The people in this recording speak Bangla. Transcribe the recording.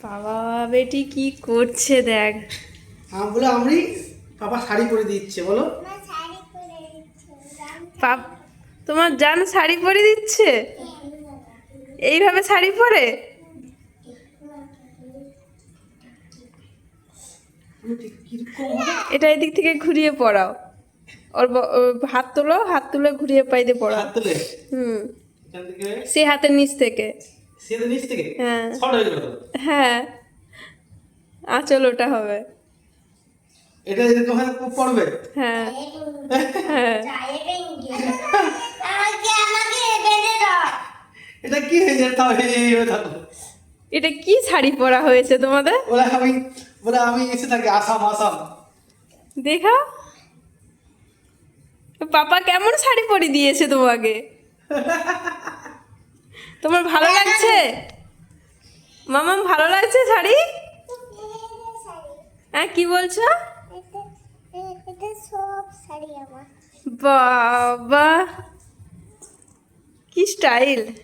বাবা বেটি কি করছে দেখ। বলে আমি পাপা শাড়ি পরে দিচ্ছে বলো। তোমার জান শাড়ি পরে দিচ্ছে, এইভাবে শাড়ি পরে। এটা এদিক থেকে ঘুরিয়ে পড়াও, ওর হাত তোলো, হাত তুলে ঘুরিয়ে পাইতে পড়াও। হাত তুলে হুম, এখান থেকে সে হাতের নিচ থেকে। সেটা নিচ থেকে হ্যাঁ শর্ট হয়ে গেল তো। হ্যাঁ, আঁচল ওটা হবে। এটা এরকম ভাবে পড়বে। হ্যাঁ হ্যাঁ। এটা কি হয়ে যায় তাও এই থাকো। এটা কি শাড়ি পরা হয়েছে তোমাদের? বলে আমি এসে থাকি আসাম আসাম। দেখা পাপা কেমন শাড়ি পরে দিয়েছে তোমাকে। তোমার ভালো লাগছে মামা? ভালো লাগছে শাড়ি? হ্যাঁ কি বলছো? বাবা কি স্টাইল।